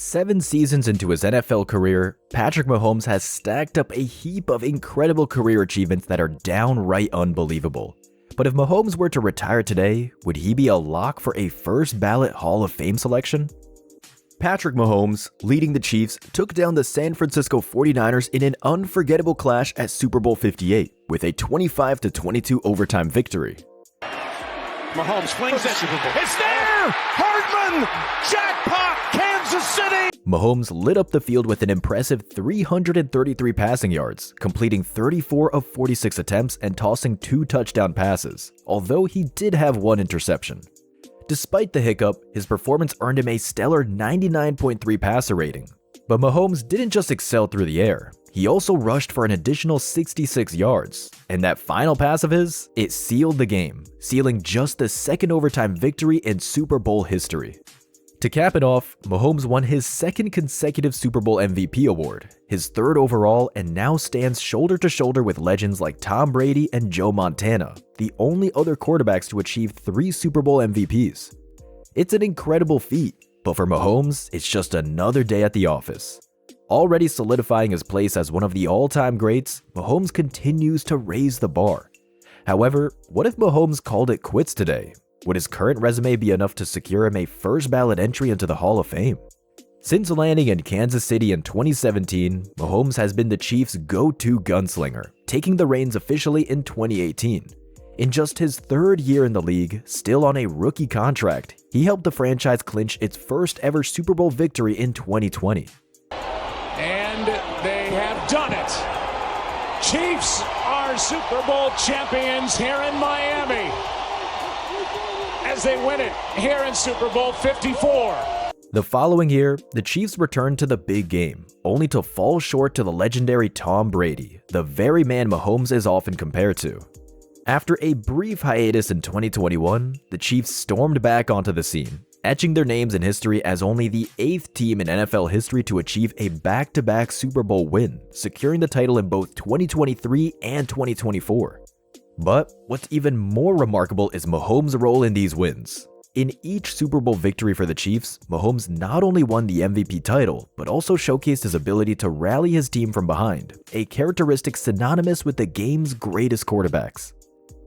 7 seasons into his NFL career, Patrick Mahomes has stacked up a heap of incredible career achievements that are downright unbelievable. But if Mahomes were to retire today, would he be a lock for a first ballot Hall of Fame selection? Patrick Mahomes, leading the Chiefs, took down the San Francisco 49ers in an unforgettable clash at Super Bowl 58 with a 25-22 overtime victory. Mahomes flings it. It's there! Hardman! Jackpot! Kansas City! Mahomes lit up the field with an impressive 333 passing yards, completing 34 of 46 attempts and tossing 2 touchdown passes, although he did have 1 interception. Despite the hiccup, his performance earned him a stellar 99.3 passer rating. But Mahomes didn't just excel through the air. He also rushed for an additional 66 yards, and that final pass of his, it sealed the game, sealing just the second overtime victory in Super Bowl history. To cap it off, Mahomes won his 2nd consecutive Super Bowl MVP award, his 3rd overall, and now stands shoulder to shoulder with legends like Tom Brady and Joe Montana, the only other quarterbacks to achieve 3 Super Bowl MVPs. It's an incredible feat, but for Mahomes, it's just another day at the office. Already solidifying his place as one of the all-time greats, Mahomes continues to raise the bar. However, what if Mahomes called it quits today? Would his current resume be enough to secure him a first ballot entry into the Hall of Fame? Since landing in Kansas City in 2017, Mahomes has been the Chiefs' go-to gunslinger, taking the reins officially in 2018. In just his 3rd year in the league, still on a rookie contract, he helped the franchise clinch its first ever Super Bowl victory in 2020. And they have done it. Chiefs are Super Bowl champions here in Miami as they win it here in Super Bowl 54. The following year, the Chiefs returned to the big game, only to fall short to the legendary Tom Brady, the very man Mahomes is often compared to. After a brief hiatus in 2021, the Chiefs stormed back onto the scene, etching their names in history as only the 8th team in NFL history to achieve a back-to-back Super Bowl win, securing the title in both 2023 and 2024. But what's even more remarkable is Mahomes' role in these wins. In each Super Bowl victory for the Chiefs, Mahomes not only won the MVP title, but also showcased his ability to rally his team from behind, a characteristic synonymous with the game's greatest quarterbacks.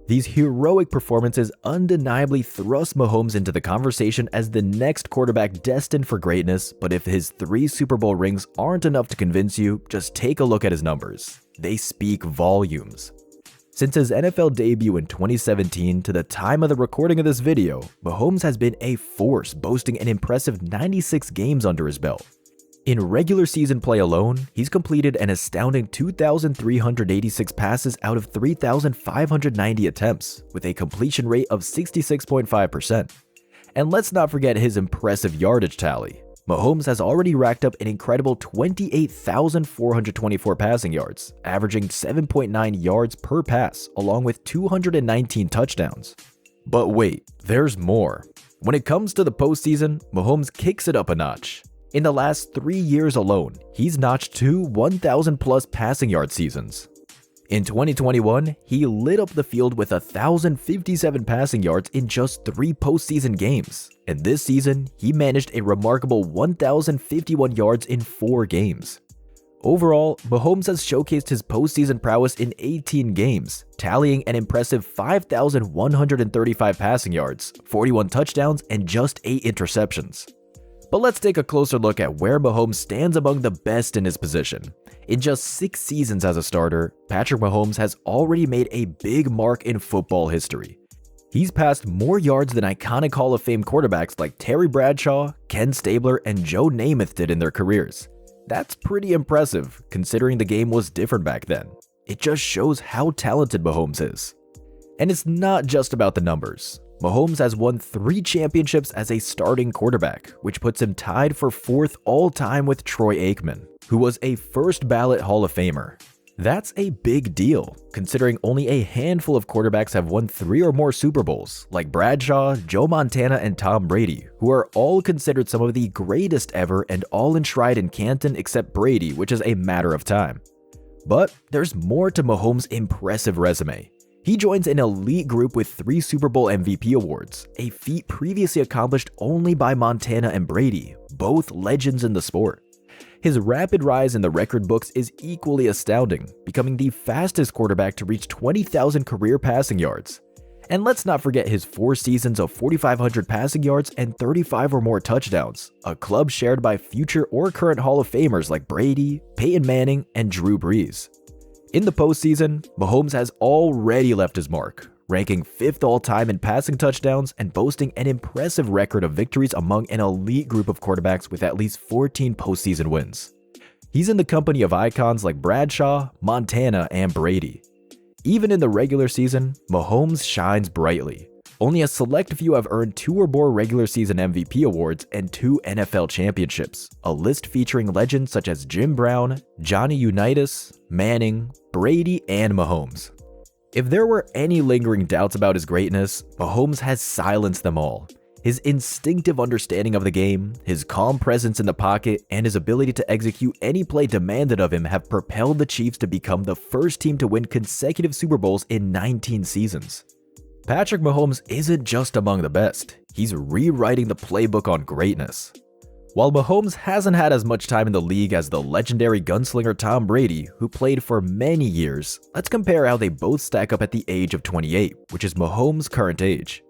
These heroic performances undeniably thrust Mahomes into the conversation as the next quarterback destined for greatness, but if his 3 Super Bowl rings aren't enough to convince you, just take a look at his numbers. They speak volumes. Since his NFL debut in 2017 to the time of the recording of this video, Mahomes has been a force, boasting an impressive 96 games under his belt. In regular season play alone, he's completed an astounding 2,386 passes out of 3,590 attempts, with a completion rate of 66.5%. And let's not forget his impressive yardage tally. Mahomes has already racked up an incredible 28,424 passing yards, averaging 7.9 yards per pass, along with 219 touchdowns. But wait, there's more. When it comes to the postseason, Mahomes kicks it up a notch. In the last 3 years alone, he's notched 2 1,000-plus passing yard seasons. In 2021, he lit up the field with 1,057 passing yards in just 3 postseason games, and this season, he managed a remarkable 1,051 yards in 4 games. Overall, Mahomes has showcased his postseason prowess in 18 games, tallying an impressive 5,135 passing yards, 41 touchdowns, and just 8 interceptions. But let's take a closer look at where Mahomes stands among the best in his position. In just 6 seasons as a starter, Patrick Mahomes has already made a big mark in football history. He's passed more yards than iconic Hall of Fame quarterbacks like Terry Bradshaw, Ken Stabler, and Joe Namath did in their careers. That's pretty impressive, considering the game was different back then. It just shows how talented Mahomes is. And it's not just about the numbers. Mahomes has won 3 championships as a starting quarterback, which puts him tied for 4th all-time with Troy Aikman, who was a first ballot Hall of Famer. That's a big deal, considering only a handful of quarterbacks have won 3 or more Super Bowls, like Bradshaw, Joe Montana, and Tom Brady, who are all considered some of the greatest ever and all enshrined in Canton except Brady, which is a matter of time. But there's more to Mahomes' impressive resume. He joins an elite group with 3 Super Bowl MVP awards, a feat previously accomplished only by Montana and Brady, both legends in the sport. His rapid rise in the record books is equally astounding, becoming the fastest quarterback to reach 20,000 career passing yards. And let's not forget his 4 seasons of 4,500 passing yards and 35 or more touchdowns, a club shared by future or current Hall of Famers like Brady, Peyton Manning, and Drew Brees. In the postseason, Mahomes has already left his mark, ranking 5th all-time in passing touchdowns and boasting an impressive record of victories among an elite group of quarterbacks with at least 14 postseason wins. He's in the company of icons like Bradshaw, Montana, and Brady. Even in the regular season, Mahomes shines brightly. Only a select few have earned 2 or more regular season MVP awards and 2 NFL championships, a list featuring legends such as Jim Brown, Johnny Unitas, Manning, Brady, and Mahomes. If there were any lingering doubts about his greatness, Mahomes has silenced them all. His instinctive understanding of the game, his calm presence in the pocket, and his ability to execute any play demanded of him have propelled the Chiefs to become the first team to win consecutive Super Bowls in 19 seasons. Patrick Mahomes isn't just among the best, he's rewriting the playbook on greatness. While Mahomes hasn't had as much time in the league as the legendary gunslinger Tom Brady, who played for many years, let's compare how they both stack up at the age of 28, which is Mahomes' current age.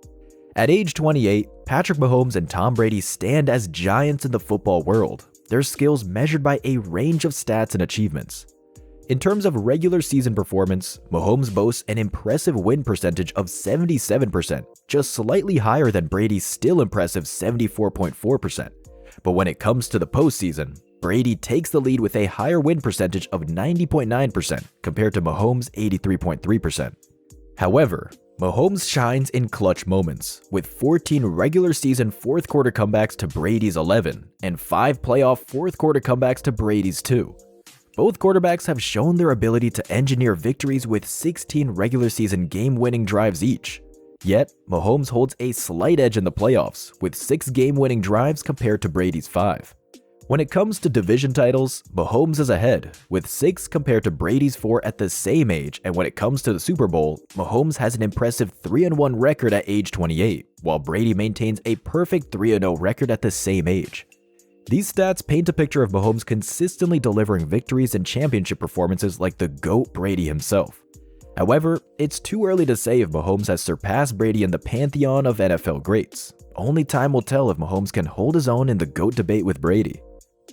At age 28, Patrick Mahomes and Tom Brady stand as giants in the football world, their skills measured by a range of stats and achievements. In terms of regular season performance, Mahomes boasts an impressive win percentage of 77%, just slightly higher than Brady's still impressive 74.4%. But when it comes to the postseason, Brady takes the lead with a higher win percentage of 90.9% compared to Mahomes' 83.3%. However, Mahomes shines in clutch moments, with 14 regular season fourth quarter comebacks to Brady's 11, and 5 playoff fourth quarter comebacks to Brady's 2. Both quarterbacks have shown their ability to engineer victories with 16 regular season game-winning drives each. Yet, Mahomes holds a slight edge in the playoffs, with 6 game-winning drives compared to Brady's 5. When it comes to division titles, Mahomes is ahead, with 6 compared to Brady's 4 at the same age, and when it comes to the Super Bowl, Mahomes has an impressive 3-1 record at age 28, while Brady maintains a perfect 3-0 record at the same age. These stats paint a picture of Mahomes consistently delivering victories and championship performances like the GOAT Brady himself. However, it's too early to say if Mahomes has surpassed Brady in the pantheon of NFL greats. Only time will tell if Mahomes can hold his own in the GOAT debate with Brady.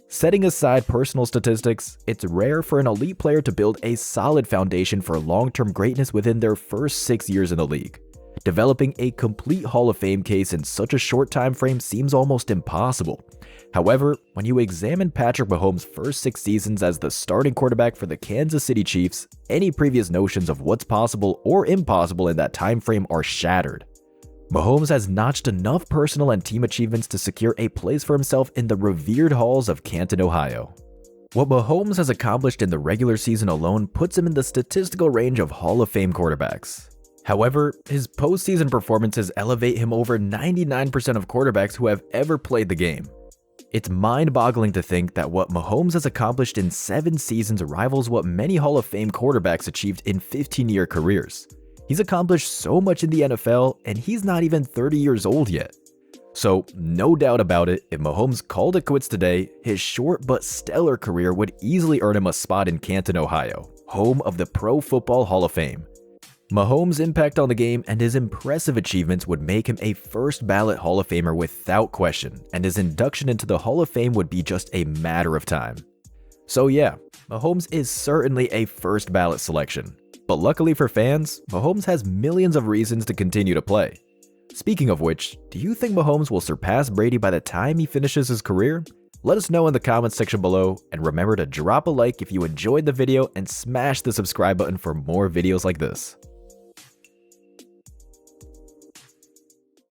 Setting aside personal statistics, it's rare for an elite player to build a solid foundation for long-term greatness within their first 6 years in the league. Developing a complete Hall of Fame case in such a short time frame seems almost impossible. However, when you examine Patrick Mahomes' first 6 seasons as the starting quarterback for the Kansas City Chiefs, any previous notions of what's possible or impossible in that time frame are shattered. Mahomes has notched enough personal and team achievements to secure a place for himself in the revered halls of Canton, Ohio. What Mahomes has accomplished in the regular season alone puts him in the statistical range of Hall of Fame quarterbacks. However, his postseason performances elevate him over 99% of quarterbacks who have ever played the game. It's mind-boggling to think that what Mahomes has accomplished in 7 seasons rivals what many Hall of Fame quarterbacks achieved in 15-year careers. He's accomplished so much in the NFL, and he's not even 30 years old yet. So, no doubt about it, if Mahomes called it quits today, his short but stellar career would easily earn him a spot in Canton, Ohio, home of the Pro Football Hall of Fame. Mahomes' impact on the game and his impressive achievements would make him a first-ballot Hall of Famer without question, and his induction into the Hall of Fame would be just a matter of time. So yeah, Mahomes is certainly a first-ballot selection. But luckily for fans, Mahomes has millions of reasons to continue to play. Speaking of which, do you think Mahomes will surpass Brady by the time he finishes his career? Let us know in the comments section below, and remember to drop a like if you enjoyed the video and smash the subscribe button for more videos like this.